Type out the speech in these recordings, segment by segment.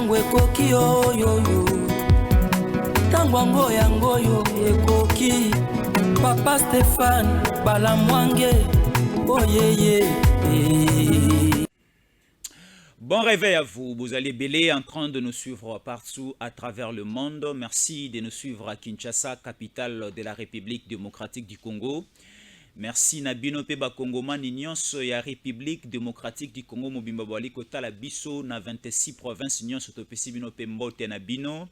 Tango ekoki oyoyo, tango ango yango yo ekoki. Papa Stéphane Balamwange, oyeye. Bon réveil à vous, vous allez belé en train de nous suivre partout à travers le monde. Merci de nous suivre à Kinshasa, capitale de la République démocratique du Congo. Merci Nabino Peba Kongoman nyonso ya République démocratique du Congo mobimba bwali kota la biso na 26 provinces nyonso topesi bino pe mbote na bino.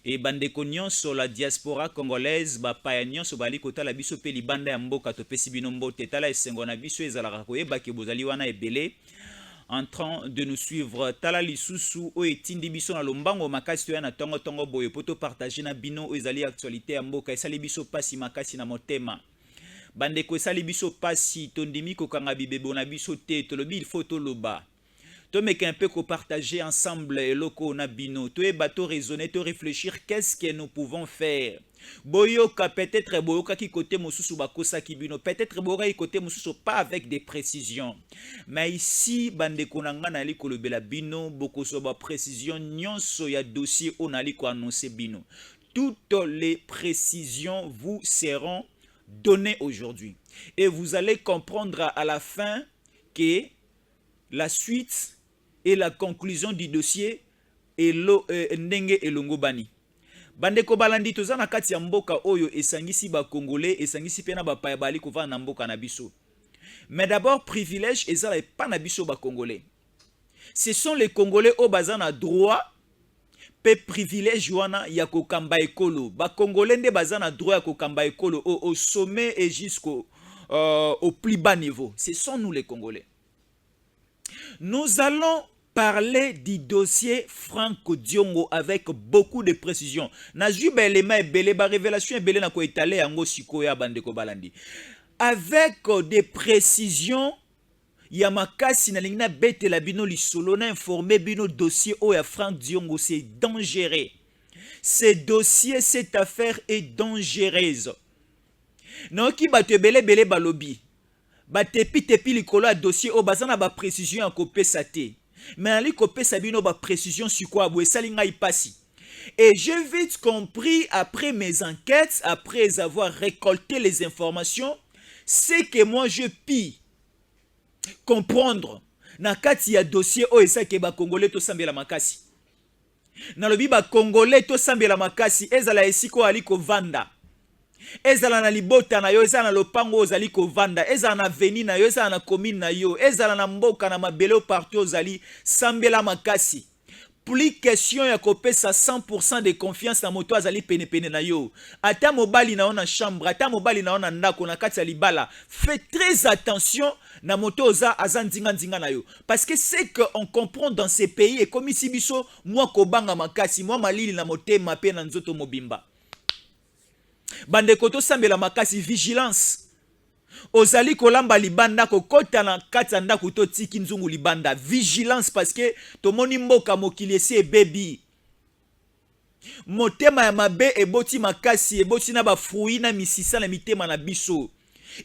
Et bandeko nyonso la diaspora congolaise bapaya nyonso bali kota la biso pe libanda ya mboka topesi bino mbote tala esengo na biso ezalaka koyeba ke bozali wana ebele en train de nous suivre tala lisusu o etindi biso na lombango makasi to ya na tongo tongo boye poto partager na bino o ezali actualité ya mboka esali biso pasi makasi na motema. Bandeko esali biso pasi tondimi kokanga bibebo na biso te tolobi il faut toloba. To meka un peu ko partager ensemble eloko na bino to e bato raisonner to réfléchir qu'est-ce que nous pouvons faire. Boyoka peut-être boyoka ki côté mosusu bakosa ki bino peut-être boyoka ki côté mosusu pas avec des précisions. Mais ici bandeko nanga na li kolobela bino bokoso ba précision nyonso ya dossier on ali ko annoncer bino. Toutes les précisions vous seront donné aujourd'hui. Et vous allez comprendre à la fin que la suite et la conclusion du dossier est ndenge elongo bani. Bandeko balandi toza na kati ya mboka oyo esangisi ba congolais esangisi pena ba paya bali kova na mboka na biso. Mais d'abord privilège ezala pas na biso ba congolais. Ce sont les congolais au bazana droit pe privilège wana ya kokamba ekolo ba congolais nde bazana droit ya kokamba ekolo au sommet et jusqu'au au plus bas niveau. Ce sont nous les congolais. Nous allons parler du dossier Franco Diongo avec beaucoup de précision. Na juba élément ebele ba révélation ebele na ko étaler yango sikoya bandeko balandi. Avec des précisions Yamakasi na lingna bete la bino lisolo na informé bino dossier o ya Franck Diongo, c'est dangereux. Ce dossier, cette affaire est dangereuse. Noki batebele bele balobi. Batepi tepi likolo a dossier o bazana ba précision en kopé saté. Mais ali kopé sabino ba précision sur quoi abwe salinga ipasi. Et j'ai vite compris après mes enquêtes, après avoir récolté les informations, c'est que moi je pille comprendre na kati ya dossier o esake ba congolais to sambela makasi na lobi ba congolais to sambela makasi ezala esiko ali ko vanda ezala na libota na yo ezala na lopango ozali ko vanda ezala na veni na yo ezala na commune na yo ezala na mboka na mabele partout ozali sambela makasi. Plus question ya kopesa 100% de confiance na moto azali pene pene na yo. Ata mobali na ona chambre, ata mobali na ona ndako na kati ya libala. Faites très attention na moto oza azandinga ndinga na yo. Parce que c'est que on comprend dans ces pays et comme ici biso moi kobanga makasi, moi malili na motema pe na nzoto mobimba. Bande koto sambela makasi vigilance. Ozali kolamba libanda kokota na kati ndako to tiki nzungu libanda vigilance parce que tomoni mboka mokili esi ebebi motema ya mabe eboti makasi eboti na ba fruits na misisa na mitema na biso.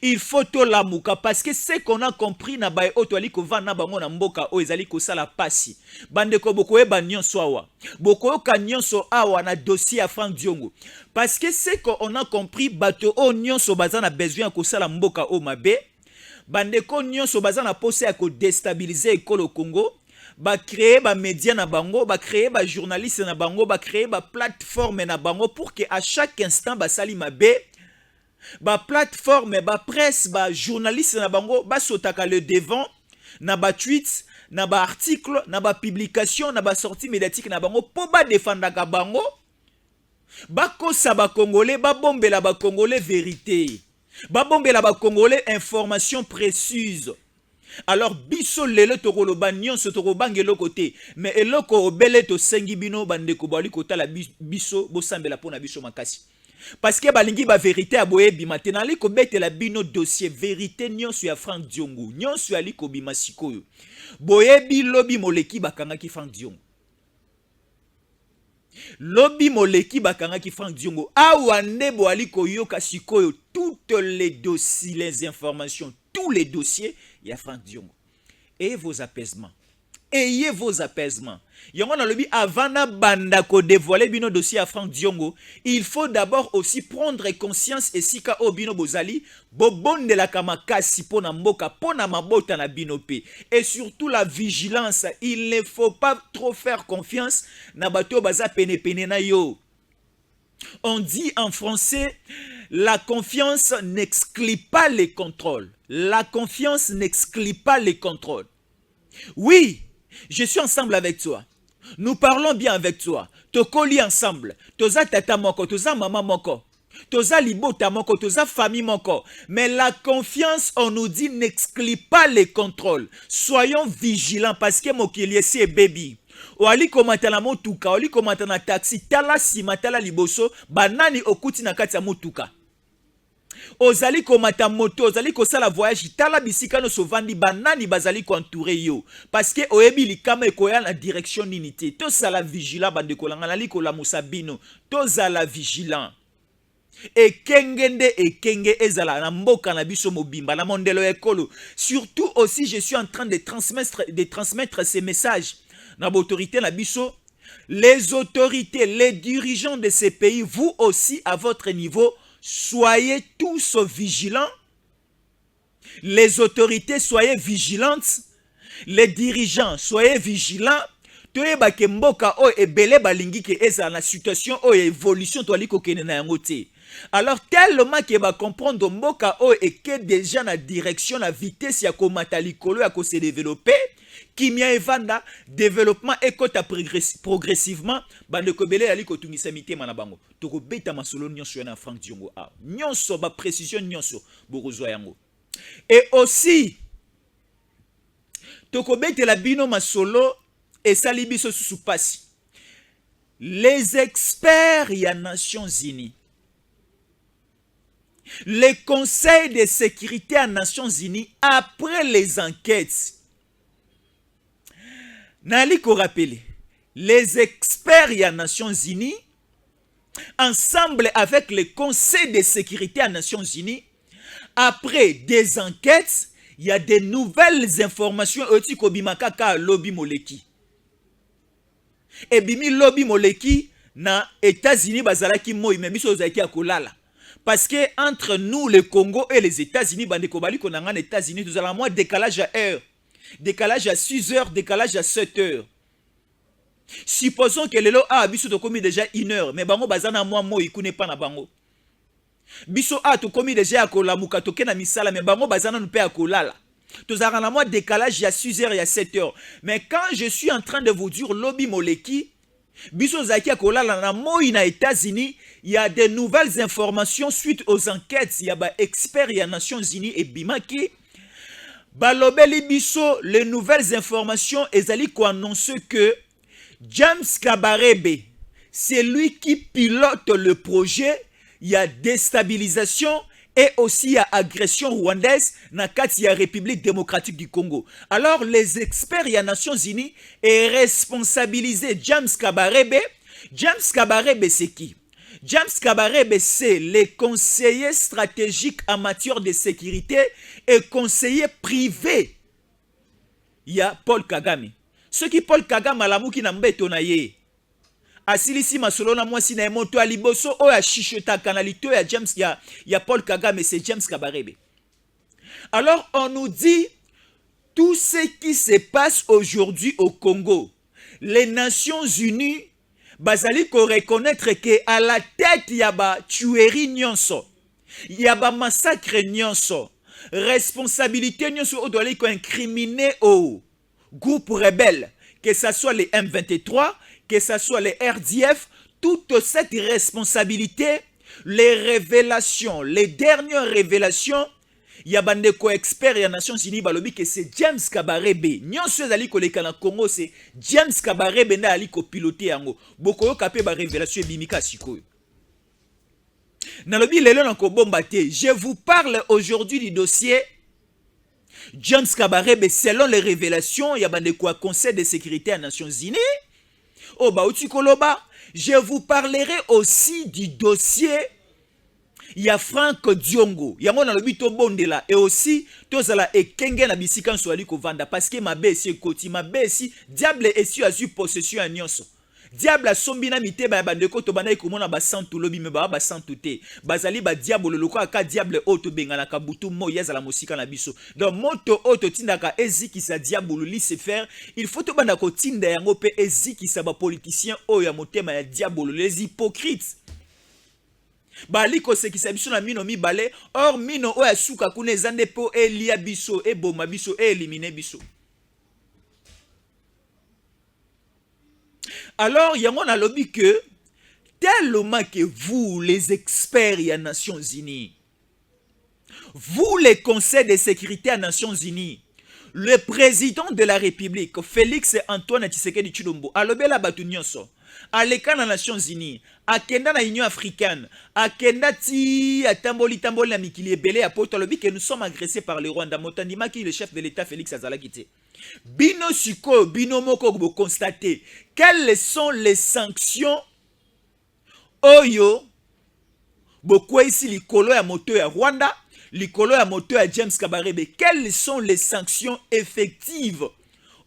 Il faut to lamuka parce que ce qu'on a compris na ba oto ali kova na bango na mboka o ezali ko sala pasi bande ko boko eba nyonso awa boko ka nyonso awa na dossier ya Franck Diongo parce que ce qu'on a compris bato o nyonso bazana besoin ko sala mboka o mabe bande ko nyonso bazana pose ya ko déstabiliser ekolo Congo ba créer ba média na bango ba créer ba journaliste na bango ba créer ba plateforme na bango pour que à chaque instant ba sali mabe ba plateforme, ba presse, ba journaliste na bango, ba sotaka le devant, na ba tweets, na ba article, na ba publication, na ba sortie médiatique na bango, po ba défendaka bango, ba kosa ba congolais, ba bombela ba congolais vérité, ba bombela ba congolais information précise. Alors biso lelo tokoloba nyonso tokobangelo côté, mais eloko obele to sengi bino bandeko bali kota la biso bo sambela pona biso makasi. Parce que balingi ba vérité aboye bima tenali ko bete la bino dossier vérité nyonso ya Franck Diongo nyonso ali ko bima sikoyo boye bi lobi moleki bakanga ki Franck Diongo lobi moleki bakanga ki Franck Diongo awa nde bo ali ko yoka sikoyo toutes les dossiers les informations tous les dossiers ya Franck Diongo et vos apaisements ayez vos apaisements. Yango na lobi avant na banda ko dévoiler bino dossier à Franck Diongo, il faut d'abord aussi prendre conscience et sika o bino bozali bobonde la kamakasi pona mboka pona mabota na bino pe, et surtout la vigilance. Il ne faut pas trop faire confiance na bato baza pene pene na yo. On dit en français, la confiance n'exclut pas les contrôles. La confiance n'exclut pas les contrôles. Oui, je suis ensemble avec toi. Nous parlons bien avec toi. Tokoli ensemble. Toza tata moko, toza maman moko. Toza libota moko, toza famille moko. Mais la confiance, on nous dit, n'exclut pas les contrôles. Soyons vigilants parce que mokili c'est baby. Oali komata na motuka, oali komata na taxi, tala sima, tala liboso, banani okuti na kati ya motuka. Ozali komata moto, ozali kosala voyage, tala bisika no sovandi, banani bazali ko entouré yo. Parce que oyebi likama ekoya na direction ninité. To sala vigilant bande kolanga na likola musabino. To sala vigilant. Et kengende et kenge ezala na mboka na biso mobimba na mondelo ekolo. Surtout aussi je suis en train de transmettre ces messages. Na l'autorité na biso, les autorités, les dirigeants de ces pays, vous aussi à votre niveau, soyez tous vigilants. Les autorités, soyez vigilantes. Les dirigeants, soyez vigilants. Toyeba ke mboka o ebele balingi ke eza na situation o évolution to aliko kene na yango te. Alors tellement que va comprendre mboka o et que déjà na direction la vitesse ya komata likolo ya ko se développer. Kimia evanda développement ekota progressivement bande kobele ali ko tungisa mitema na bango toko beta masolo nyonso na Franck Diongo a nyonso ba précision nyonso bokozwa yango. Et aussi toko beta la bino masolo et sali biso susu pasi les experts ya Nations Unies, les conseils de sécurité à Nations Unies après les enquêtes. Nali ko rappeler, les experts des Nations Unies, ensemble avec le Conseil de sécurité des Nations Unies, après des enquêtes, il y a de nouvelles informations oti ko bimaka ka lobby moleki. Et bimi lobby moleki na États-Unis bazalaki moi mais biso zaki akolala. Parce que entre nous le Congo et les États-Unis bande ko bali ko nanga États-Unis nous allons moins décalage à heure. Décalage à 6 heures, décalage à 7 heures. Supposons que le lot a biso to commis déjà 1 heure, mais bango bazana moi ikune pas na bango. Biso a to commis déjà akola muka toke na misala, mais bango bazana nous pe akolala. Tozara na moi décalage à 6 heures et à 7 heures. Mais quand je suis en train de vous dire lobby moleki, biso zaki akolala na moi na États-Unis, il y a de nouvelles informations suite aux enquêtes, il y a ba experts ya Nations Unies et bimaki balobeli biso les nouvelles informations ezali ko annonce que James Kabarebe, c'est lui qui pilote le projet. Il y a déstabilisation et aussi il y a agression rwandaise na kati ya République démocratique du Congo. Alors les experts des Nations Unies est responsabilisé James Kabarebe. James Kabarebe c'est qui? James Kabarebe c'est le conseiller stratégique en matière de sécurité et conseiller privé. Il y a Paul Kagame. Ce qui Paul Kagame alamuki na mbeto na ye. Asilisi masolo na mwasi na emoto aliboso o ya shishota kanalito ya James ya Paul Kagame c'est James Kabarebe. Alors on nous dit tout ce qui se passe aujourd'hui au Congo. Les Nations Unies bazali ko reconnaître que à la tête ya ba tuerie nyonso, ya ba massacre nyonso, responsabilité nyonso o doit ko incriminer au groupe rebelle, que ce soit les M23, que ce soit les RDF, toute cette responsabilité, les révélations, les dernières révélations, il y a bande ko expert ya Nations Unies balobi que c'est James Kabarebe. Nyonso ezali koleka na Congo c'est James Kabarebe na ali ko piloter yango. Boko kapé ba révélation bimika sikoyo. Nalobi lelo na ko bomba te. Je vous parle aujourd'hui du dossier James Kabarebe selon les révélations il y a bande ko Conseil de sécurité des Nations Unies. Oh ba uti koloba, je vous parlerai aussi du dossier Il y a Franck Diongo, il y a mon alobi to bondela et aussi tozala ekenge na bisika nswali ko vanda parce que ma besi koti ma besi diable esi a su possession à nyonso. Diable a sombi na mite ba bandeko to bana ikomona ba santu lobi me ba santu te. Bazali ba diable loko aka diable auto bengana ka butu mo yazala mosika na biso. Donc moto auto tindaka eziki sa diable lisse faire, il faut to bana ko tinda yango pe eziki sa ba politicien o ya motema ya diable les hypocrites. Bali ko sekisa biso na mino mibale or mino o asuka kuna ezande po elia biso e boma biso e éliminer biso. Alors il y a mon lobby que tellement que vous les experts des Nations Unies, vous les conseils de sécurité des Nations Unies, le président de la République Félix Antoine Tshisekedi Tshilombo alobela batu nyonso aleka na Nations Unies, akenda na Union africaine, akenda ti atamboli na mikili ebele ya poto alobi que nous sommes agressés par le Rwanda. Motandima ki le chef de l'État Félix Azalaki te. Bino siko bino moko bo constater quelles sont les sanctions oyo bokwe ici likolo ya moto ya Rwanda, likolo ya moto ya James Kabarebe. Quelles sont les sanctions effectives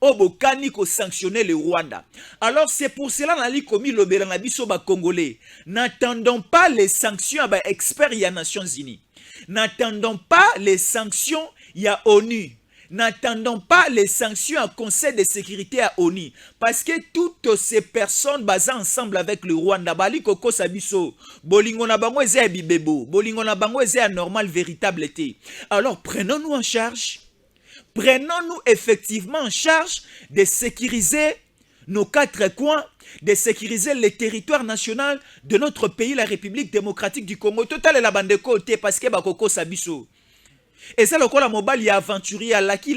au bokani ko sanctionner le Rwanda? Alors c'est pour cela nali komi lobela na biso ba Congolais. N'attendons pas les sanctions ba experts ya Nations Unies. N'attendons pas les sanctions ya ONU. N'attendons pas les sanctions à Conseil de sécurité à ONU. Parce que toutes ces personnes basées ensemble avec le Rwanda, bali koko sabiso, bolingo na bango eze bibebo, bolingo na bango eze normal véritable été. Alors prenons-nous en charge. Prenons-nous effectivement en charge de sécuriser nos quatre coins, de sécuriser le territoire national de notre pays, la République démocratique du Congo. Total la bande de côté parce que bakoko sabiso. Et c'est le cas la mobile aventurier laki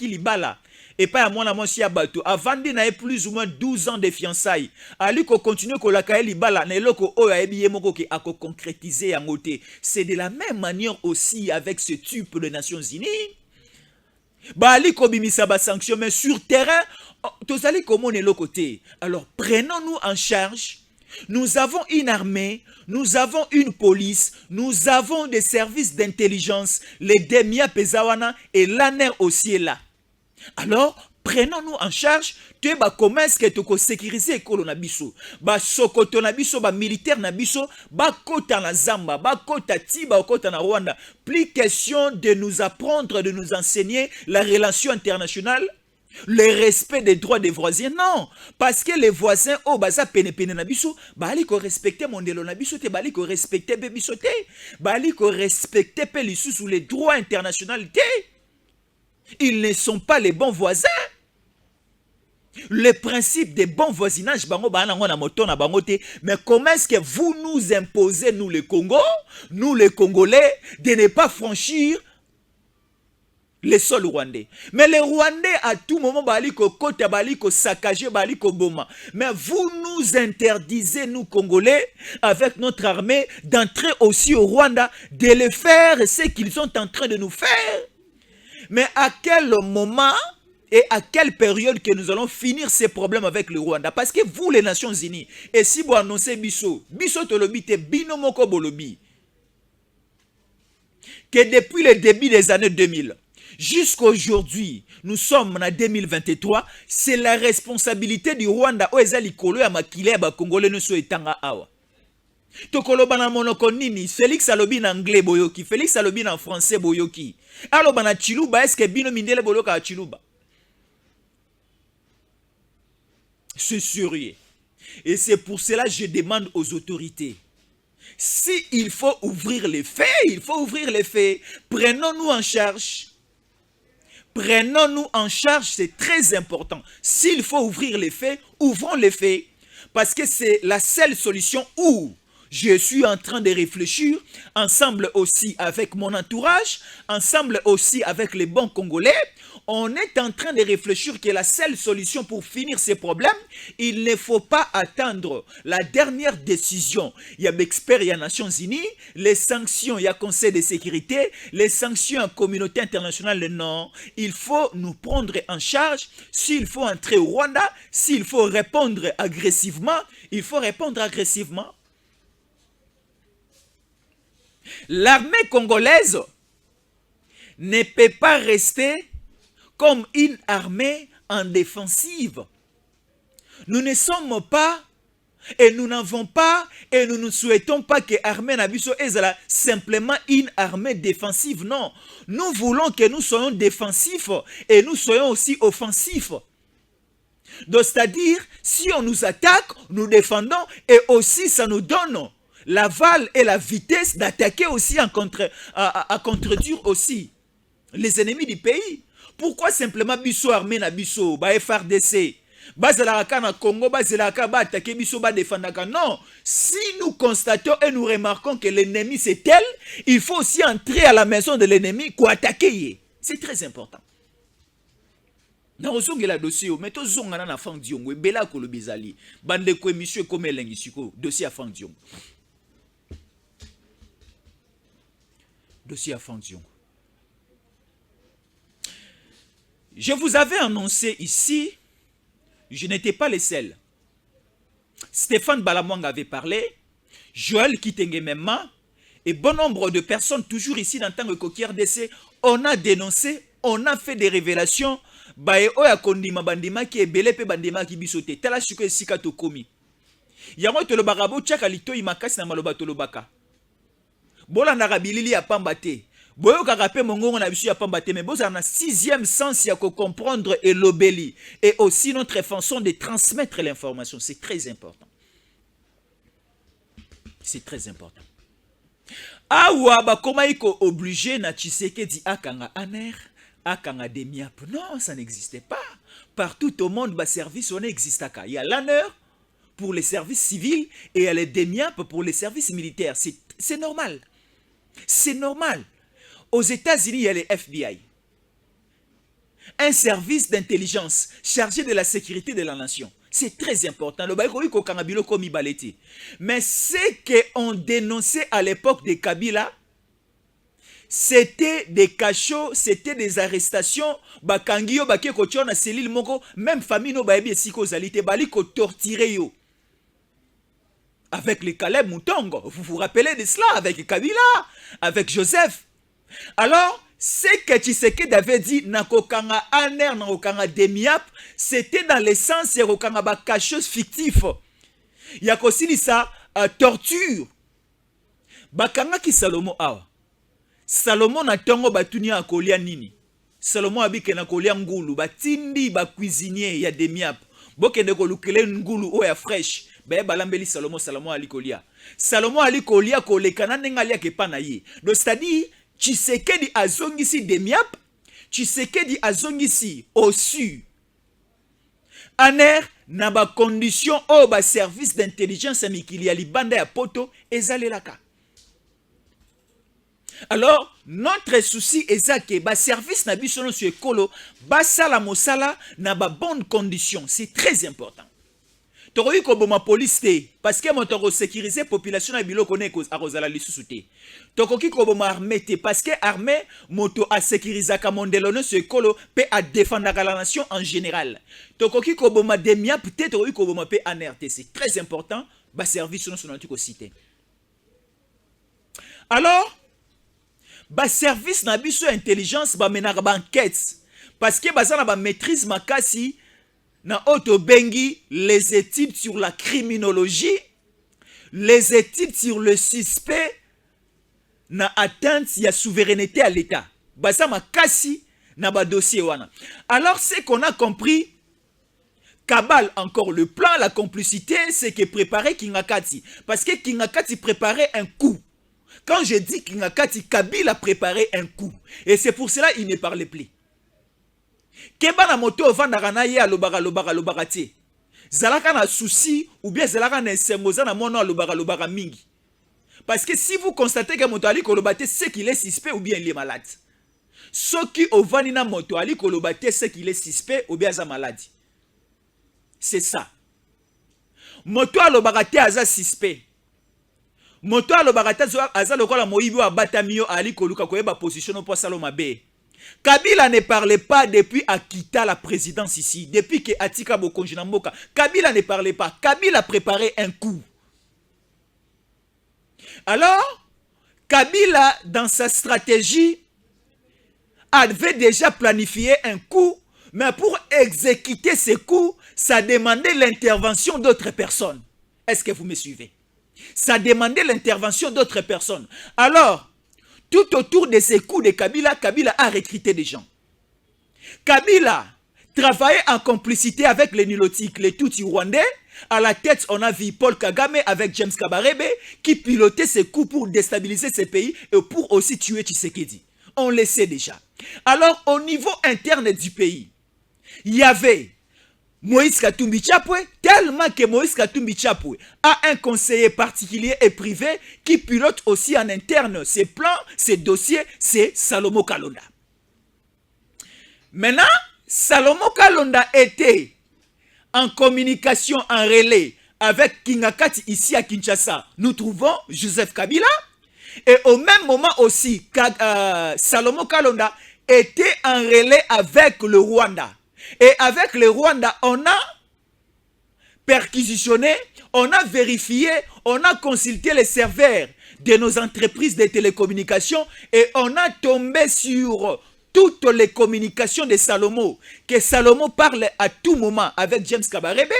libala. Et pas à moi la monsi abato. Avant de plus ou moins 12 ans de fiançailles. Ali ko continue ko lakae libala na eloko o ya ebiye moko ki ako concrétiser en côté. C'est de la même manière aussi avec ce type de Nations Unies. Bali ko bimisa ba sanction mais sur terrain tozali komone le côté. Alors prenons-nous en charge. Nous avons une armée, nous avons une police, nous avons des services d'intelligence, les Demia Pezawana et l'ANER aussi est là. Alors, prenons-nous en charge, tu ba commerce que tu sécuriser école na biso, ba sokoto na biso, ba militaire na biso, ba kota na Zamba, ba kota Tiba, kota na Rwanda. Plus question de nous apprendre, de nous enseigner la relation internationale. Le respect des droits des voisins, non. Parce que les voisins, oh, baza pene na biso, bali ko respecter mondelo na biso te, bali ko respecter be biso te, bali ko respecter pe li sous les droits internationaux te. Ils ne sont pas les bons voisins. Le principe des bons voisinages, bango bana ngona moto na bango te, mais comment est-ce que vous nous imposez, nous les Congo, nous les Congolais, de ne pas franchir les sols rwandais? Mais les Rwandais à tout moment baliko kota baliko saccager baliko boma. Mais vous nous interdisez, nous Congolais, avec notre armée, d'entrer aussi au Rwanda, de le faire ce qu'ils sont en train de nous faire. Mais à quel moment et à quelle période que nous allons finir ces problèmes avec le Rwanda? Parce que vous les Nations Unies, et si vous annoncez biso tolobi te bino moko bolobi, que depuis le début des années 2000, jusqu'aujourd'hui, nous sommes en 2023, c'est la responsabilité du Rwanda o ezali kolo ya makile ba Congolais no so etanga awa. Tokoloba na monoko nini? Félix alobi na anglais boyoki, Félix alobi na français boyoki. Aloba na Chiluba, est-ce que bino mindele boloka a Chiluba? C'est sérieux. Et c'est pour cela que je demande aux autorités. Si il faut ouvrir les faits, il faut ouvrir les faits. Prenons-nous en charge. Prenons-nous en charge, c'est très important. S'il faut ouvrir les faits, ouvrons les faits. Parce que c'est la seule solution où je suis en train de réfléchir, ensemble aussi avec mon entourage, ensemble aussi avec les bons Congolais. On est en train de réfléchir que la seule solution pour finir ces problèmes, il ne faut pas attendre la dernière décision. Il y a l'expert, il y a Nations Unies, les sanctions, il y a Conseil de sécurité, les sanctions en communauté internationale, non. Il faut nous prendre en charge. S'il faut entrer au Rwanda, s'il faut répondre agressivement, il faut répondre agressivement. L'armée congolaise ne peut pas rester comme une armée en défensive. Nous ne sommes pas et nous n'avons pas et nous ne souhaitons pas que l'armée Nabiso est simplement une armée défensive. Non, nous voulons que nous soyons défensifs et nous soyons aussi offensifs. Donc, c'est-à-dire, si on nous attaque, nous défendons et aussi ça nous donne l'aval et la vitesse d'attaquer aussi à contredire aussi les ennemis du pays. Pourquoi simplement biso armée na biso, ba FRDC, bazalaka na Congo, bazalaka ba attaquer biso ba défendaka? Non, si nous constatons et nous remarquons que l'ennemi c'est tel, il faut aussi entrer à la maison de l'ennemi pour attaquer. C'est très important. Na ozongi la dossier, mais to zongana na Franck Diongo, bela ko lo bizali, bande ko émission comme elengi siko, dossier à Franck Diongo. Dossier à Franck Diongo. Je vous avais annoncé ici, je n'étais pas le seul. Stéphane Balamwang avait parlé, Joël Kitenge-Memma, et bon nombre de personnes toujours ici dans le temps de Koki RDC, on a dénoncé, on a fait des révélations, bae oya kondima bandima ki ebele pe bandima ki bisote. Tala suko esika to komi. Yango to lobaka bo tchaka lito imakasi na maloba to lobaka. Bola na rabilili ya pamba te. Boyo kakape mongongo na bisu ya pamba te, mais boza na sixième sens ya ko comprendre et l'obéli et aussi notre façon de transmettre l'information, c'est très important. C'est très important. Awa ba koma iko obligé na Tshisekedi akanga aner, akanga demiap. Non, ça n'existait pas. Partout au monde, ba service on existe. Il y a l'ANER pour les services civils et il y a les demiap pour les services militaires. C'est normal. C'est normal. Aux États-Unis, il y a les FBI. Un service d'intelligence chargé de la sécurité de la nation. C'est très important. Mais ce qu'on dénonçait à l'époque de Kabila, c'était des cachots, c'était des arrestations. Même famille, avec les Caleb Moutongo. Vous vous rappelez de cela avec Kabila, avec Joseph. Alors, ce que Tshisekedi avait dit, Nakokanga Aner, Nakokanga Demiap, c'était dans le sens Nakokanga Bakachos fictif. Il y a aussi ça, torture. Bakanga ki Salomo awa. Salomon na tongo batunia akolia nini. Salomon abike na kolia ngulu, batindi ba cuisinier ya Demiap. Bokende ko lukele ngulu o ya fresh. Ba balambeli Salomon alikolia. Salomon alikolia ko lekana nengalia ke panaye. Donc c'est-à-dire Tshisekedi azongisi Demiap, Tshisekedi azongisi Osu. Aner na ba condition o ba service d'intelligence mikili ya libanda ya poto ezalelaka. Alors, notre souci est que ba service na biso no sur ekolo ba sala mosala na ba bonne condition, c'est très important. Toroyi ko boma police te parce que mo toro sécuriser population na biloko ne ko arozala lisusu te. Tokoki ko boma armée te parce que armée moto a sécuriser ka mondelo no sur ekolo pe a défendre la nation en général. Tokoki ko boma demia peut-être toroyi ko boma pe anerte, c'est très important ba service no sonanti ko cité. Alors ba service na biso intelligence ba menaka ba enquête parce que bazana ba maîtrise makasi na auto bengi les études sur la criminologie, les études sur le suspect na atteinte ya souveraineté à l'État. Basa makasi na ba dossier wana. Alors ce qu'on a compris, Kabal encore le plan, la complicité, c'est que préparait Kingakati parce que Kingakati préparait un coup. Quand je dis Kingakati, Kabila a préparé un coup. Et c'est pour cela qu'il ne parlait plus. Keba na moto vandaka na ye alobaka te. Zalaka na souci ou bien zalaka na nsengoza na mono alobaka mingi. Parce que si vous constatez que moto ali kolobate, c'est qu'il est suspect ou bien il est malade. Ce qui ovani na moto ali kolobate, c'est qu'il est suspect ou bien il est malade. C'est ça. Moto alobaka te aza suspect. Moto alobaka te aza lokola moyibi wa batamio ali koluka koyeba position po saloma be. Kabila ne parlait pas depuis Akita la présidence ici, depuis que Atika Bokonjina Mboka. Kabila ne parlait pas. Kabila a préparé un coup. Alors, Kabila, dans sa stratégie, avait déjà planifié un coup, mais pour exécuter ce coup, ça demandait l'intervention d'autres personnes. Est-ce que vous me suivez? Ça demandait l'intervention d'autres personnes. Alors, tout autour de ces coups de Kabila, Kabila a recruté des gens. Kabila travaillait en complicité avec les Nilotiques, les Tutsis rwandais. À la tête, on a vu Paul Kagame avec James Kabarebe qui pilotait ces coups pour déstabiliser ces pays et pour aussi tuer Tshisekedi. On le sait déjà. Alors, au niveau interne du pays, il y avait Moïse Katumbi Chapwe, tellement que Moïse Katumbi Chapwe a un conseiller particulier et privé qui pilote aussi en interne ses plans, ses dossiers, c'est Salomo Kalonda. Maintenant, Salomo Kalonda était en communication, en relais avec Kingakati ici à Kinshasa. Nous trouvons Joseph Kabila. Et au même moment aussi, Salomo Kalonda était en relais avec le Rwanda. Et avec le Rwanda, on a perquisitionné, on a vérifié, on a consulté les serveurs de nos entreprises de télécommunications et on a tombé sur toutes les communications de Salomo, que Salomo parle à tout moment avec James Kabarebe.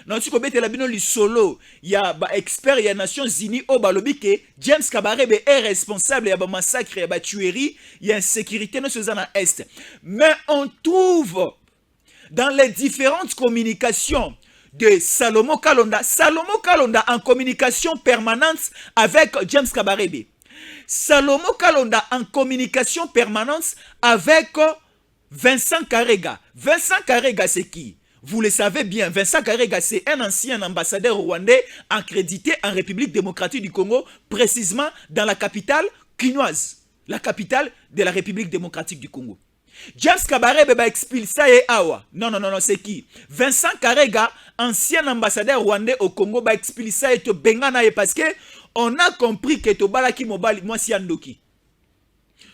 Non, tu connais la bino solo, il y a des experts, il y a Nations Unies au balobi que James Kabarebe est responsable, il y a des massacres, il y a des tueries, il y a insécurité dans ce est. Mais on trouve dans les différentes communications de Salomo Kalonda en communication permanente avec James Kabarebe. Salomo Kalonda en communication permanente avec Vincent Karega. Vincent Karega, c'est qui? Vous le savez bien, Vincent Karega, c'est un ancien ambassadeur rwandais accrédité en République démocratique du Congo, précisément dans la capitale quinoise, la capitale de la République démocratique du Congo. James Kabarebe va expliquer ça et awa. Non, c'est qui? Vincent Karega, ancien ambassadeur rwandais au Congo, va expliquer ça et te bengana parce que on a compris que Tobala ki mobali mwasi andoki.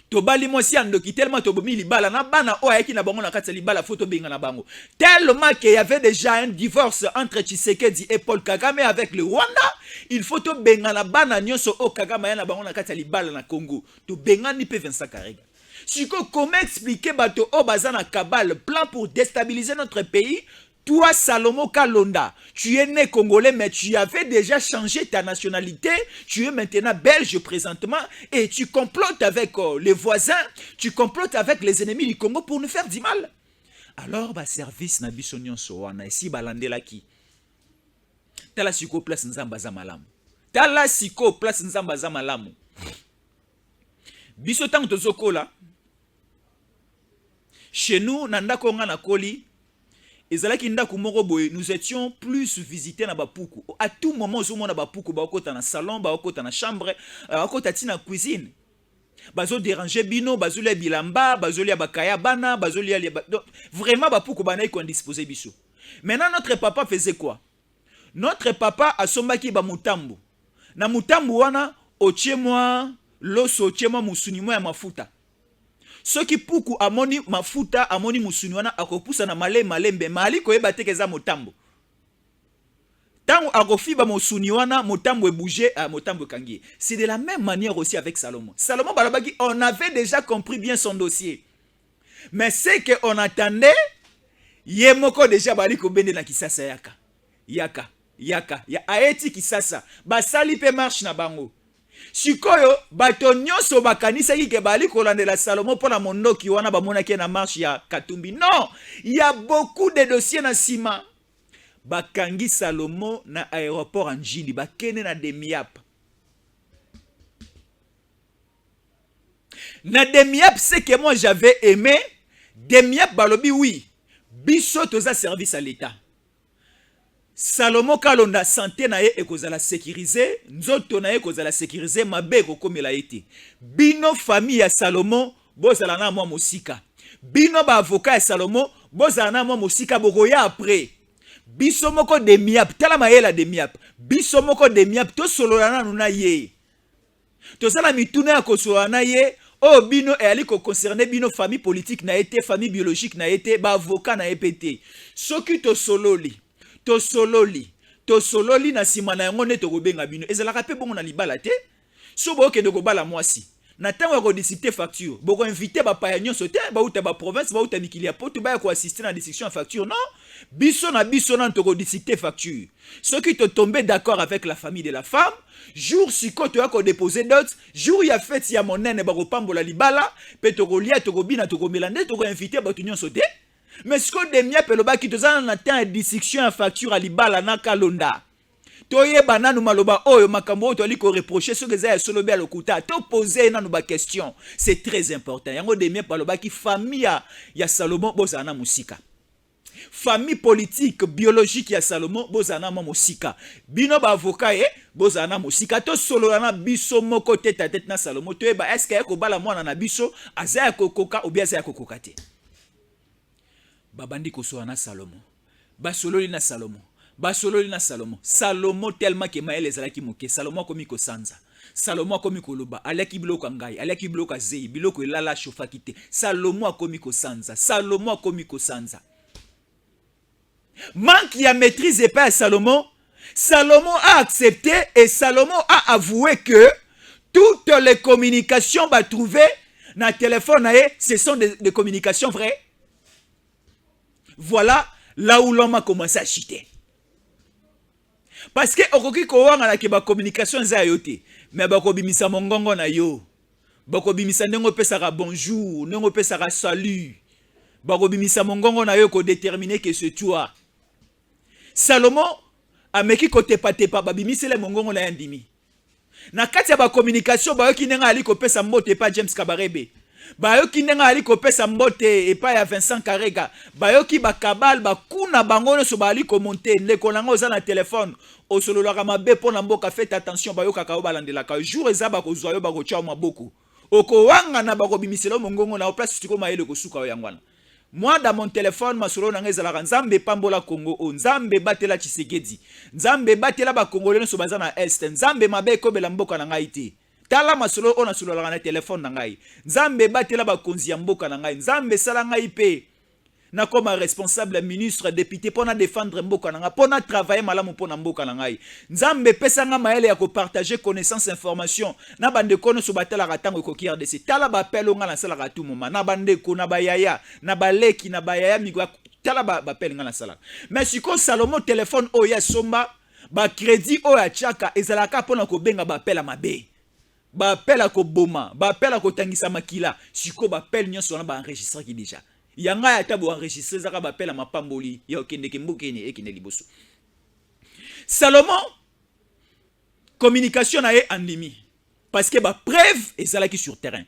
Tobali mwasi andoki tellement tobomi libala na bana oya ki na bango na kati libala photo benga na bango. Tellement qu'il y avait déjà un divorce entre Tshisekedi et Paul Kagame avec le Rwanda, il faut to benga na bana nyonso o Kagame ya na bango na kati libala na Congo. To benga ni pe Vincent Karega. Siko comment expliquer bato o bazana kabal plan pour déstabiliser notre pays? Toi, Salomo Kalonda, tu es né congolais, mais tu avais déjà changé ta nationalité. Tu es maintenant belge présentement et tu complotes avec les voisins, tu complotes avec les ennemis du Congo pour nous faire du mal. Alors, bah, service na biso nyonso wana ici balandela ki. Tala siko place nzamba za malamu. Tala siko place nzamba za malamu. Biso tango tozokola. Chez nous, nanda konga na koli. Nous étions plus visités na bapuku. À tout moment, nous avons bapuku, dans le salon, dans la chambre, dans la cuisine. Bazo déranger bino, bazo lia bilamba, bazo lia bakaya bana, bazo lia vraiment bapuku bana qu'on disposait biso. Maintenant notre papa faisait quoi? Notre papa a sombaki ba mutambu. Na mutambu wana ochemwa loso ochemwa musunimo ya mafuta. Ce qui puku amoni mafuta amoni musuni wana akopusa na malembe mali koyeba te keza motambo. Tango akofiba musuni wana motambo bouger à motambo kangi. C'est de la même manière aussi avec Salomon. Salomon balabaki, on avait déjà compris bien son dossier. Mais c'est que on attendait yemoko déjà bali ko bende na kisasa yaka. Ya aeti kisasa. Basali pe marche na bango. Sikoyo bato nyonso bakanisa ki ke bali kolandela Salomo pona mondoki wana bamona ke na marche ya Katumbi. Non, il y a beaucoup de dossiers na sima. Bakangi Salomo na aéroport en Njili, bakene na Demiap. Na Demiap, c'est que moi j'avais aimé. Demiap balobi oui. Biso toza service à l'État. Salomo Kalonda santé na ye ekozala sécurisé, nzoto na ye ekozala sécurisé, mabe ekokomela ete. Bino famille ya Salomo bozala na mwa mosika. Bino ba avocat ya Salomo bozala na mwa mosika bokoya après. Biso moko Demiap, tala mayela Demiap. Biso moko Demiap to solola nanu na ye. To sala mituna ya kosolola na ye. Oh bino e ali ko concerner bino famille politique na été, famille biologique na été, ba avocat na epete. Soki to sololi. To sololi na sima na yango ne to kobenga bino ezalaka pe bongo na libala te. So bo ke de ko bala mwasi. Na tango ko discuter facture, boko inviter ba pa nyon sote, ba uta ba province, ba uta mikili ya poto ba ko assister na discussion facture. Non, biso na to ko discuter facture. Ceux qui te tombé d'accord avec la famille de la femme, jour si ko to ko déposer dot, jour ya fête ya monene ba ko pambola libala, pe to ko lia to ko bina to ko melande to ko inviter ba to nyon sote. Mais ce que de mia peloba ki to za na tan discussion facture à libala na kalonda. Toye bananu maloba oyo makambo to ali ko reprocher ce que za solo be lokuta to poser na ba question, c'est très important. Yango de mia paloba ki famille ya Salomon bozana musika. Famille politique biologique ya Salomon bozana musika. Bino ba avocat bozana musika to solo na biso moko tête à tête na Salomon to ba est-ce que ko bala mwana na biso azaya ko koka ou bien azaya ko kokate. Babandi ko so na Salomon. Ba solo na Salomon. Basolo na Salomon. Salomon tellement que maël ezalaki moke. Salomon komi ko sanza. Salomon komi ko loba. Aleki biloko ngai. Aleki biloko zei. Biloko lala shofa kite. Salomon komi ko sanza. Salomon komi ko sanza. Manque ya maîtrise et pas Salomon. Salomon a accepté et Salomon a avoué que toutes les communications va trouver dans le téléphone, ce sont des communications vraies. Voilà là où l'homme a commencé à chiter. Parce que okoki ko wanga na ke ba communication za yote mais ba ko bimisa mongongo na yo ba ko bimisa ndenge pesaka bonjour ndenge pesaka salut ba ko bimisa mongongo na yo ko déterminer que c'est toi. Salomon ameki ko tepa ba bimisele mongongo na yandimi na kati ya ba communication ba yo kinenga ali ko pesa mbote pa James Kabarebe ba yo kinenga ali ko pesa mbote e pa ya Vincent Karega ba yo ki ba kabal ba kuna bangono so ba ali ko monter le kolanga oza na téléphone o solo la mabe pona mboka faites attention ba yo kaka o balandela ka jour eza ba ko zwa yo ba ko tcha maboko oko wanga na ba ko bimiselo mongongo na o place tiko maele ko suka yo ngwana. Moi dans mon téléphone masolo na ngezala nzambe pambola Congo o nzambe batela Tshisekedi nzambe batela ba congolais so baza na est nzambe mabe ko bela mboka na ngai te. Tala masolo ona solo la na téléphone na ngai nzambe batela ba konzi ya mboka na ngai nzambe sala ngai pe na comme responsable ministre député pour na défendre mboka na ngai pour na travailler malamu pour na mboka na ngai nzambe pesa nga maele ya ko partager connaissance information na bande kono so batela ratango ko kier de c'est tala ba pelo nga na sala ka tout moment na bande ko na bayaya na baleki na bayaya migwa tala ba pelo nga na sala mais siko Salomon téléphone o ya somba ba crédit o ya chaka ezalaka pona ko benga ba pela mabe ba pela ko boma ba pela ko tangisa makila siko ba pel nyonso na ba enregistrer ki déjà yanga ya tabo enregistrer zaka ba pela mapamboli ya okende ke mbukeni ekine liboso. Salomon communication na ye andimi parce que ba preuve ezalaki sur terrain.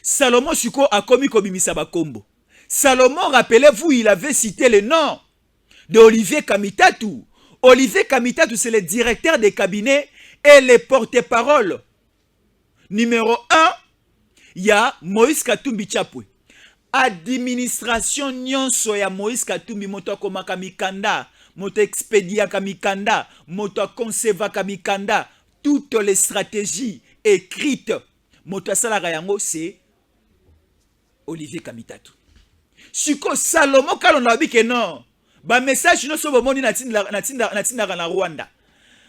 Salomon siko a commis kobimisa ba kombo. Salomon, rappelez-vous, il avait cité le nom de Olivier Kamitatu. Olivier Kamitatu, c'est le directeur des cabinets et le porte-parole numéro 1, il y a Moïse Katumbi Chapwe. Administration nyonso ya Moïse Katumbi moto komaka mikanda, moto expédia kamikanda, moto conserva kamikanda, toutes les stratégies écrites moto salaka yango c'est Olivier Kamitatu. Siko Salomon kalonda bike non. Ba message nyonso bomoni na tinda na Rwanda.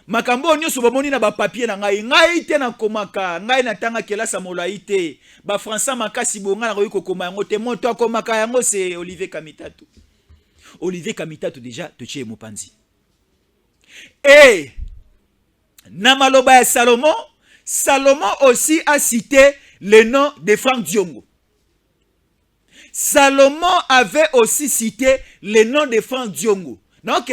Makambo nyonso bomoni na ba papier na ngai te na komaka ngai na tanga kelasa molai te ba français makasi bonga na ko koma yango te moto akomaka yango c'est Olivier Kamitatu. Olivier Kamitatu déjà te tchie mopanzi. Et na maloba ya Salomon, Salomon aussi a cité le nom de Franck Diongo. Salomon avait aussi cité le nom de Franck Diongo. Donc,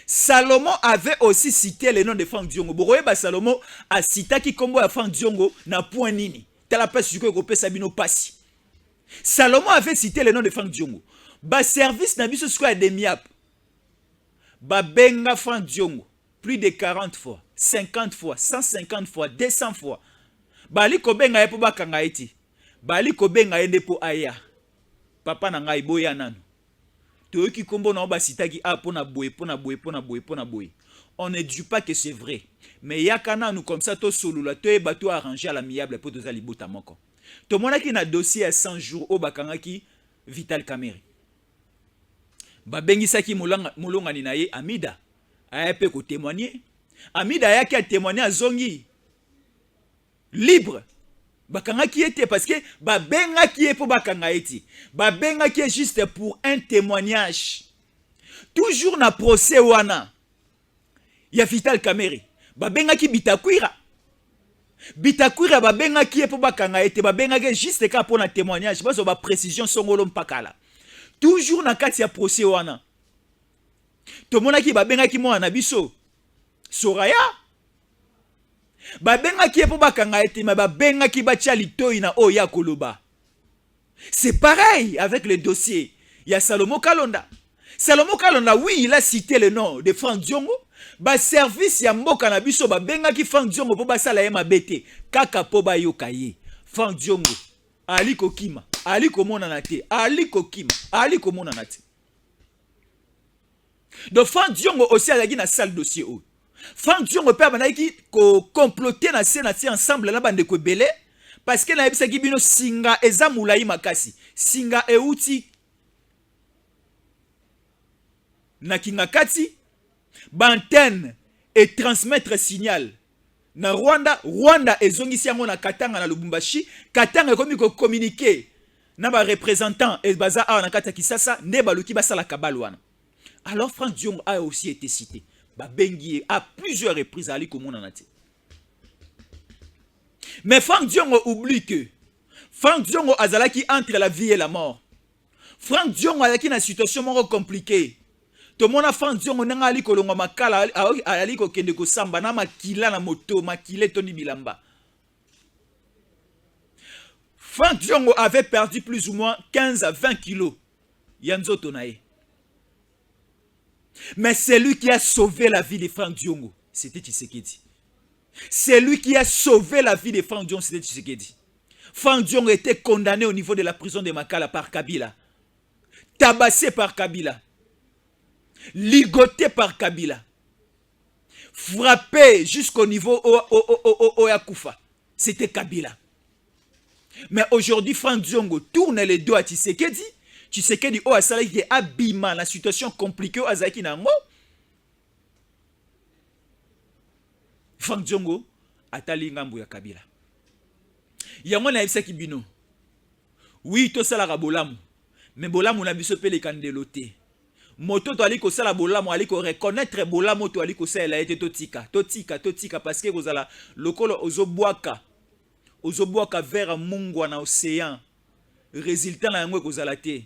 Salomon avait aussi cité le nom de Franck Diongo. Boroyeba Salomon a cité qui combo à Franck Diongo na point nini. Tala passe du ko sabino passi. Salomon avait cité le nom de Franck Diongo. Ba service na biso square de miap. Ba benga Franck Diongo plus de 40 fois, 50 fois, 150 fois, 200 fois. Bali ko benga yepo bakanga iti. Bali ko benga yende po aya. Papa na ngai boya nanu. Toyoki kombo na oba sitaki a pona boye. On ne dit pas que c'est vrai. Mais yakana nous comme ça to solula to e bato arranger à l'amiable pour toza libota moko. To mona ki na dossier à 100 jours o bakanga ki Vital Kamerhe. Ba bengisa ki mulonga ni na ye Amida. A pe ko témoigner. Amida yaki a témoigné à zongi libre bakanga qui était parce que babenga qui est pour bakanga eti babenga qui est juste pour un témoignage toujours na procès wana ya Vital Kamerhe babenga ki Bitakwira babenga qui est pour bakanga eti babenga ki juste ka pour un témoignage bazo ba précision songolo mpakala toujours na kati ya procès wana to mona ki babenga ki mwana biso Soraya babenga ki pour bakanga eti ma babenga ki batia litoi na oya koloba. C'est pareil avec le dossier. Il y a Salomo Kalonda. Salomo Kalonda, oui, il a cité le nom de Franck Diongo. Ba service ya mboka na biso babenga ki Franck Diongo po basala ye mabete kaka po ba yokaye. Franck Diongo ali kokima, ali komona na te, ali kokima, ali komona na te. Donc Franck Diongo aussi a na salle dossier o. Franck Diongo pe banaki ko comploter na scène ensemble na bande ko belé parce que na yebisa ki bino singa eza mulai makasi. Singa euti na kingakati bantenne et transmettre signal na Rwanda ezongisi yango na Katanga na Lubumbashi. Katanga komi ko communiquer na ba représentant et baza a na kata Kisasa ne baluki basala kabalwana. Alors Franck Diongo a aussi été cité. Bengi à plusieurs reprises ali komona na te. Mais Franck Diongo oublie que Franck Diongo azalaki entre la vie et la mort. Franck Diongo azalaki na situation moko compliquée. To mona Franck Diongo nanga ali kolonga makala ali ko kende ko samba na makila na moto makile toni bilamba. Franck Diongo avait perdu plus ou moins 15 à 20 kilos. Yanzoto nae. Mais c'est lui qui a sauvé la vie de Franck Diongo. C'était Tshisekedi. C'est lui qui a sauvé la vie de Franck Diongo. C'était Tshisekedi. Franck Diongo était condamné au niveau de la prison de Makala par Kabila. Tabassé par Kabila. Ligoté par Kabila. Frappé jusqu'au niveau Oyakufa. C'était Kabila. Mais aujourd'hui, Franck Diongo tourne les dos à Tshisekedi. Tshisekedi o asala ki abima la situation compliquée azaki nango. Franck Diongo atali ngambu ya Kabila. Yango na yebisa ki bino. Oui, to sala bolamu. Mais bolamu na biso pe le kandelote. Moto to ali ko sala bolamu ali ko reconnaître bolamu to ali ko sala ete totika parce que kozala lokolo ozobwaka vers mungwa na océan. Résultat na yango kozala te.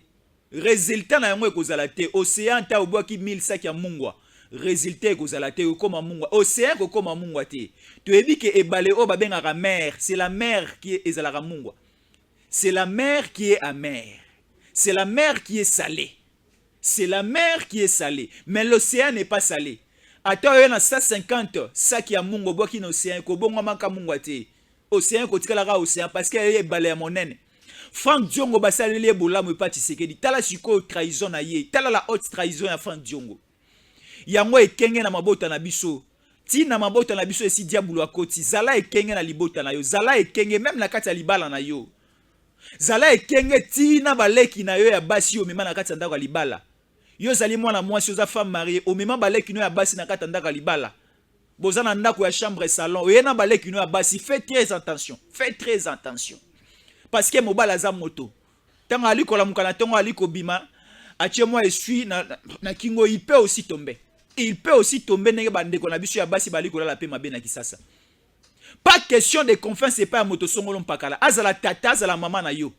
Résultat na yango kozala te. Océan ta obwaki 1000 sacs ya mungwa. Résultat kozala te okoma mungwa. Océan kokoma mungwa te. To ebi ke ebale o babengaka mer, c'est la mer qui est ezalaka mungwa. C'est la mer qui est amère. C'est la mer qui est salée. C'est la mer qui est salée, mais l'océan n'est pas salé. Ata yo na 150 sacs ya mungwa obwaki na océan ko bonga maka mungwa te. Océan kotikala ka océan parce que ebale ya monene. Franck Diongo basaleli bolamu pa Tshisekedi. Tala siko trahison na ye. Tala la haute trahison ya Franck Diongo. Yango ekenge na mabota na biso. Ti na mabota na biso esi diabulu akoti. Zala ekenge na libota na yo. Zala ekenge même na kati ya libala na yo. Zala ekenge ti na baleki na yo ya basi yo mema na kati ya ndako ya libala. Yo zali mwana mwasi oza femme mariée. O mema baleki no ya basi na kati ya ndako ya libala. Boza na ndako ya chambre salon. Oye na baleki no ya basi. Faites très attention. Faites très attention. Parce que mobala za moto. Tango ali kola mukana tango ali kobima, atie moi esui na kingo il peut aussi tomber. Il peut aussi tomber nenge bande ko na biso ya basi bali kola la pe mabe na Kisasa. Pas question de confiance et pas à moto songolo mpakala. Azala tata, azala maman na yo.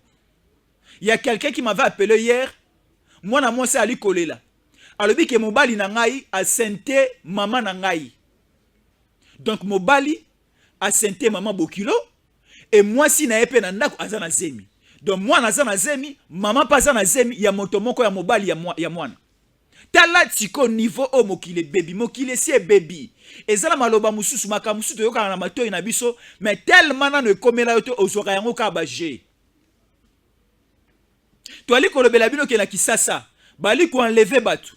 Il y a quelqu'un qui m'avait appelé hier. Moi na moi c'est ali kolela. Alobi ke mobali na ngai a sente maman na ngai. Donc mobali a sente maman Bokilo. Et moi si na epe na ndako azana zemi. Donc moi na zana zemi, maman pas zana zemi ya moto moko ya mobali ya mwana. Tala tiko niveau o mokile baby, mokile si baby. Ezala maloba mususu makamusu to yoka na matoi na biso, mais tellement na ne komela yoto ozoka yango ka baje. To ali ko lobela bino ke na Kisasa, bali ko enlever batu.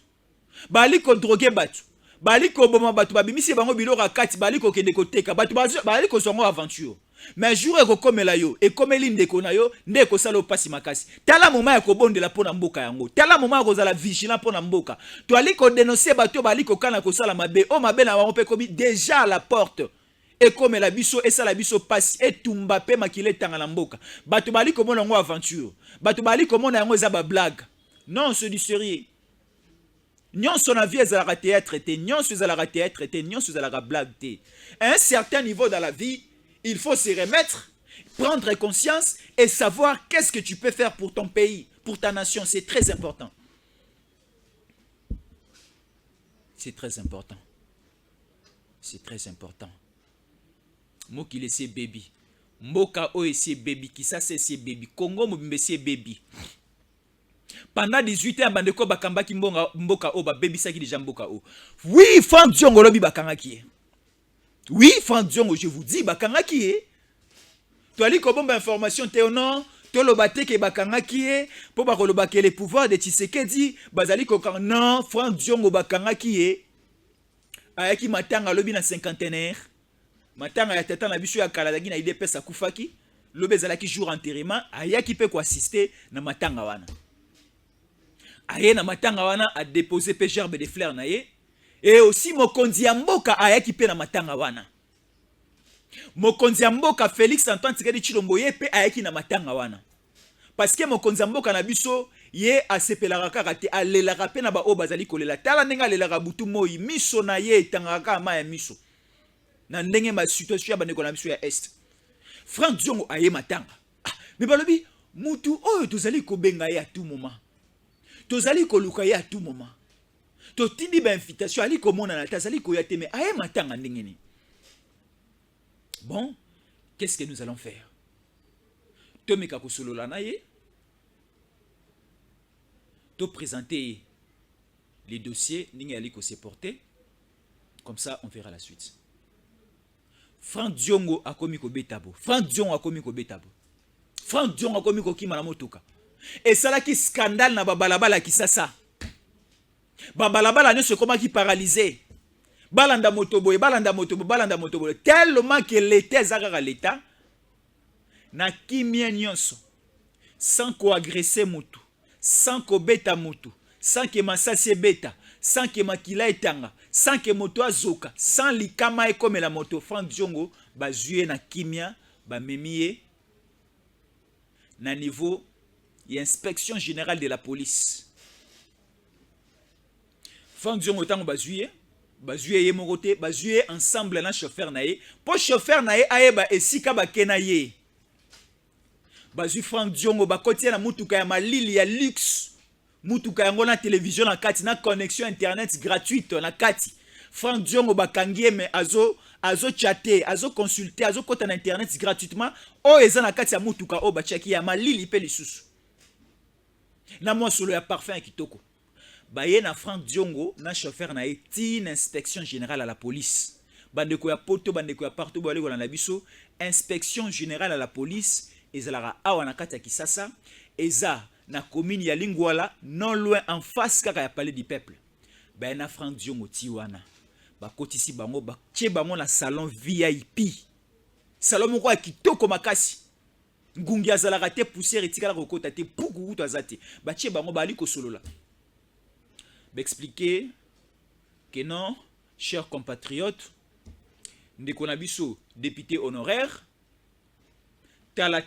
Bali ko droguer batu. Bali ko boma batu babimisi bango biloko kati bali ko kende ko teka batu bali ko songo aventure. mais jour ekokomela yo ekomeli ndeko na yo nde ekosala opasi makasi. Tala moment ya kobondela mpona mboka yango, tala moment ya kozala vigilant mpona mboka. Toali kodenonse bato bali kokana kosala mabe o mabe na bango mpe komi déjà à la porte ekomela biso esala biso pasi etumba mpe makile etanga na mboka. Bato bali komona yango aventure, bato bali komona yango eza bablague. Non, c'est du sérieux. Nyonso na vie ezalaka théâtre te, nyonso ezalaka théâtre te, nyonso ezalaka blague te. À un certain niveau dans la vie, il faut se remettre, prendre conscience et savoir qu'est-ce que tu peux faire pour ton pays, pour ta nation. C'est très important. C'est très important. C'est très important. Moki laissé baby. Mboka o ese baby. Kisa c'est baby. Congo mobimbe c'est baby. Pendant 18 ans, bandeko bakambaki mboka o ba baby saki déjà mboka o. Oui, Franck Diongo lobi bakangaki. Oui, Franck Diongo, je vous dis, bakangaki e. Tu as dit que bombe information te non, to lobate ke bakangaki e, po bakoloba ke les pouvoirs de Tshisekedi, bazali ko non, Franck Diongo bakangaki e. Ayaki matanga lobi na cinquantenaire. Matanga ya tata na biso ya kaladagi na IDPS akufaki, lobi ezalaki jour enterrement, ayaki pe ko assister na matanga wana. Aye na matanga wana a déposé pe gerbe de fleurs na ye. Et aussi mokonzi ya mboka ayaki pe na matanga wana. Mokonzi ya mboka Félix Antoine Tshisekedi Tshilombo ye pe ayaki na matanga wana. Parce que mokonzi ya mboka na biso ye asepelaka kaka te alelaka pe na ba o bazali kolela. Tala ndenge alelaka butu moi miso na ye etangaka ma ya miso. Na ndenge ma situation ya bandeko na biso ya est. Franck Diongo aye matanga. Mais balobi mutu oyo tozali kobenga ye à tout moment. Tozali koluka ye à tout moment. Totindi ba invitation ali komona na tazali ko yate mais aye matanga ndengeni. Bon, qu'est-ce que nous allons faire? Tomeka ko solola na ye. To présenter les dossiers ningi ali ko se porter. Comme ça on verra la suite. Franck Diongo a komi ko betabo. Franck Diongo a komi ko betabo. Franck Diongo a komi ko kima na motoka. Et ça là qui scandale na babalabala ki sasa. Babalabala ne se comment qui paralysé. Balanda motobo et balanda motobo tellement que l'état zagara l'état na kimia nyonso sans ko agresser motu, sans ko beta motu, sans que masasi beta, sans que makila etanga, sans que moto azoka, sans likama e comme la moto. Franck Diongo bazuye na kimia ba memie na niveau y inspection générale de la police. Franck Diongo tango bazuye ye mokote bazuye ensemble na chauffeur na ye po chauffeur na ye ayeba esika bakena ye bazu Franck Diongo bakotia na mutuka ya malili ya luxe mutuka yango na télévision na kati na connexion internet gratuite na kati. Franck Diongo bakangie mais azo chatter azo consulter azo kota na internet gratuitement o eza na kati ya mutuka o bachaki ya malili pe lisusu na mwa solo ya parfum ya kitoko. Baye na Franck Diongo na chauffeur na eti une inspection générale à la police. Bandeko ya poto bandeko ya partout baleko na biso inspection générale à la police ezalaka awa na kati ya Kisasa eza na commune ya Lingwala non loin en face kaka ya palais du peuple. Baye na Franck Diongo ti wana bakotisi bango batie bango na salon VIP. Salon moko ya kitoko makasi. Ngungi azalaka te poussière etikala kokota te puku to azate. Batie bango bali ko solola. M'expliquer que non, chers compatriotes, ndeko na biso député honoraire, tala,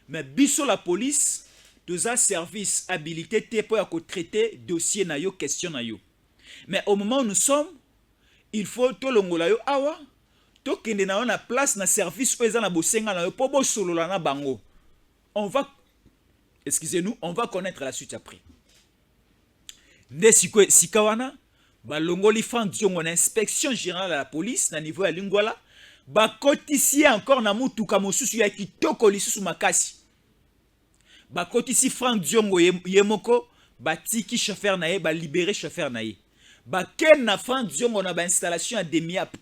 mais biso la police, tous un service habilité pour traiter dossier na yo, question na yo. Mais au moment où nous sommes, il faut to longola yo awa, to kende na yo na place na service oeza na bosenga na yo, po bo solo na bango. On va, excusez-nous, on va connaître la suite après. Nde sikawana balongoli Franck Diongo na inspection générale à la police na niveau ya Lingwala bakotisi encore na mutuka mosusu ya kitoko lisusu makasi bakotisi Franck Diongo yemoko batiki chauffeur na ye ba libérer chauffeur na ye baken na Franck Diongo na ba installation ya demiap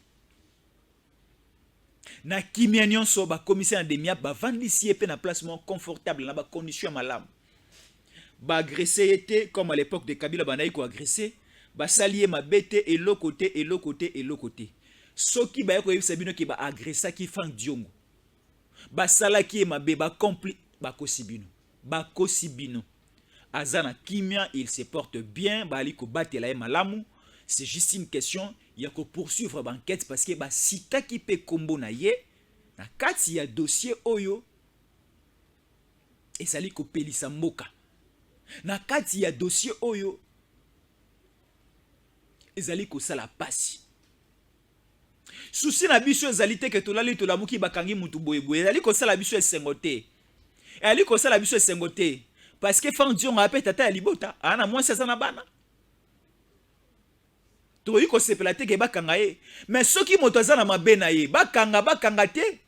na kimia nyonso ba commissaire ya demiap ba vandisi pe na placement confortable na ba condition malamu. Ba agressé était comme à l'époque de Kabila banaï ko agressé ba salier ma bête et l'autre côté. soki ba ko yebisa bino ki ba agressa ki Frank Diongo ba sala ki mabe ba compli ba kosibino azana kimia, il se porte bien, bali ko batela e malamu. C'est juste une question, il y a que poursuivre l'enquête parce que ba sika ki pe kombo na ye na kati ya dossier oyo ezali ko pelisa mboka. Na kati ya dossier oyo ezali ko sala pasi. Souci na biso ezali te ke tolali tolamuki bakangi mutu boyeboye, ezali ko sala biso esengote. Ezali ko sala biso esengote parce que Frank Diongo ape tata ya libota, ana mwasi azana bana. Toyi ko sepela te ke bakanga ye, mais soki moto azana mabe na ye, bakanga te.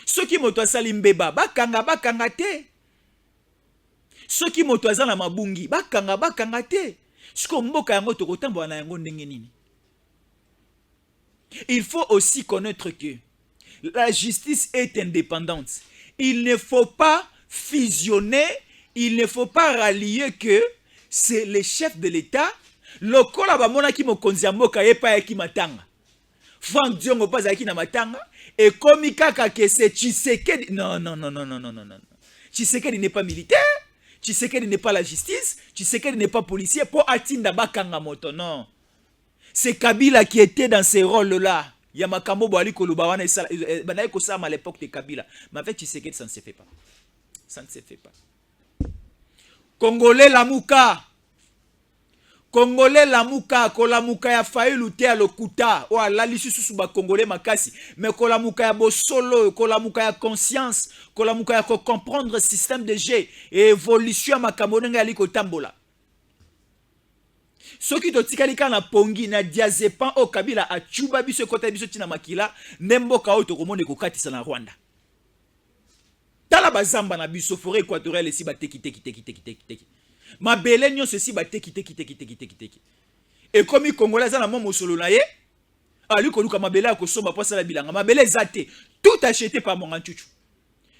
Soki moto asali mbeba, bakanga te. Soki moto azana mabungi, bakanga te. Siko mboka yango tokotambola na yango ndenge nini. Il faut aussi connaître que la justice est indépendante. Il ne faut pas fusionner, il ne faut pas rallier que c'est le chef de l'État. Lokola ba mona ki mokonzi ya mboka ye pa ki matanga. Frank Diongo pas aki na matanga et komi kaka que c'est Tshisekedi. Non. Tshisekedi n'est pas militaire. Tshisekedi n'est pas la justice. Tshisekedi n'est pas policier pour atinda bakanga moto. Non. C'est Kabila qui était dans ces rôles-là. Yamakambo Boali Koluba wana banaye ko sama à l'époque de Kabila. Mais avec Tshisekedi ça ne se fait pas. Ça ne se fait pas. Congolais Lamuka. Congolais Lamuka, Kolamuka ya Fayulu te alokuta, o alali susu ba Congolais makasi, mais Kolamuka ya bosolo, Kolamuka ya conscience, Kolamuka ya comprendre le système de jeu et évolution makamonenga aliko tambola. Soki to tikalika na pongi na diazepan o Kabila a chuba biso kota biso tina makila, nemboka o to komone ko katisa na Rwanda. Tala bazamba na biso forêt équatoriale si ba teki. Ma belle nyonso si ba teki. Et comme les Congolais za na mo mosolo na ye, ali ko luka mabele akosomba posa la bilanga. Mabele zate tout acheté par mon Nchuchu.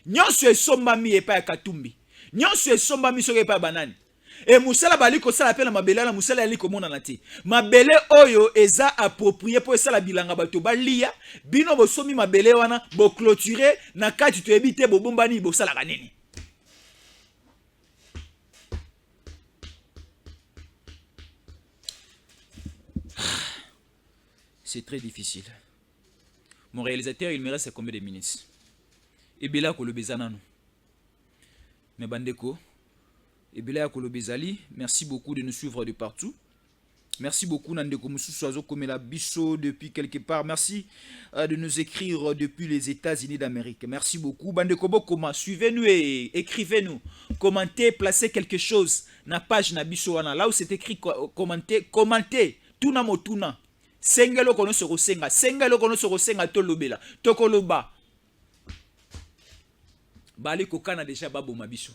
Nyonso esomba mi e pa ya Katumbi. Nyonso esomba mi soke pa banani. Et musala bali ko sala pena mabele na musala ali ko mona na te. Mabele oyo eza approprié pour sala bilanga bato balia, bino bo somi mabele wana bo clôturer na kati to ebite bo bombani bo sala kanini. C'est très difficile. Mon réalisateur, il me reste combien de minutes? Et bien là, mais Bandeko, et bien là, merci beaucoup de nous suivre de partout. Merci beaucoup, Nandeko Moussouzou, comme la Bisso depuis quelque part. Merci de nous écrire depuis les États-Unis d'Amérique. Merci beaucoup. Bandeko Bokoma, suivez-nous et écrivez-nous. Commentez, placez quelque chose dans la page Nabisso. Là où c'est écrit commentez. Tuna motuna. Sengelo kono soro senga. Sengelo kono soro senga tolobela. Tokoloba. Bali kokana déjà babo mabiso.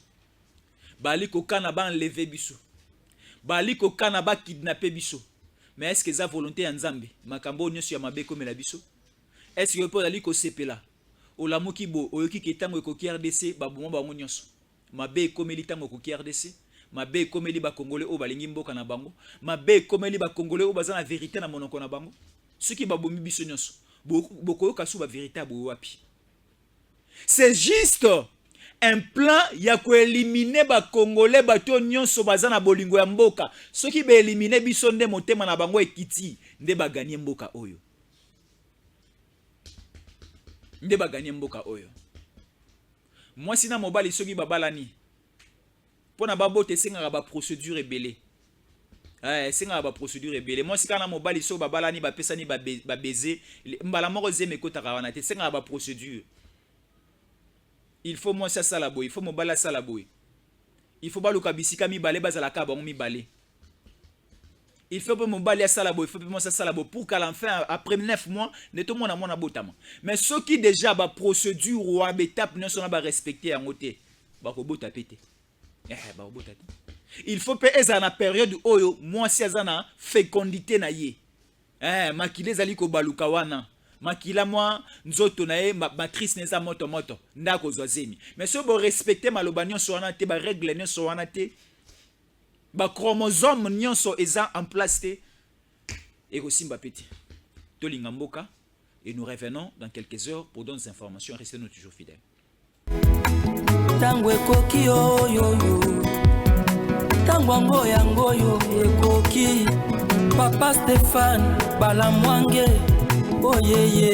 Bali kokana ba enlever biso. Bali kokana ba kidnapper biso. Mais est-ce que ça volonté en Nzambe? Makambo nyoso ya mabe comme la biso. Est-ce que pour ali ko sepela? Olamuki bo oyoki ketango ko RDC babuma ba nyoso. Mabe comme litango ko RDC. Mabe komeli ba Congolais o balingi mboka na bango. Mabe komeli ba Congolais o baza na vérité na monoko na bango. Ce qui babomi biso nyonso. Boko kasu ba vérité abo wapi. C'est juste un plan ya ko éliminer ba Congolais bato nyonso baza na bolingo ya mboka. Ce qui ba éliminer biso nde motema na bango ekiti nde ba gagner mboka oyo. Nde ba gagner mboka oyo. Moi sina mobali soki babalani. Pona babo te senga ba procédure rebelle. Senga ba procédure rebelle. Moi si kana mobali so babalani ba pesani ba baiser, mbala moko zeme kota kawana te senga ba procédure. Il faut moi ça la boy, il faut mobala ça la boy. Il faut baluka bisika mi balé bazala ka ba mi balé. Il faut pas mobali ça la boy, il faut moi ça la boy pour qu'à l'enfin après 9 mois, ne tout monde a mona botama. Mais ceux qui déjà ba procédure ou ba étape ne sont pas respecter en côté, ba ko bota pété. Il faut que eza na période oyo moi si eza na fécondité na ye. Makile zali ko baluka wana. Makila moi nzoto na ye matrice neza moto ndako zozemi. Mais si bo respecter maloba nyonso wana te ba règle nyonso wana te ba chromosome nyonso eza en place te et ko simba petit. Tolingamboka. Et nous revenons dans quelques heures pour d'autres informations. Restez-nous toujours fidèles. Tango ekoki oyo tango yango ekoki Papa Stéphane Balamwange oyeye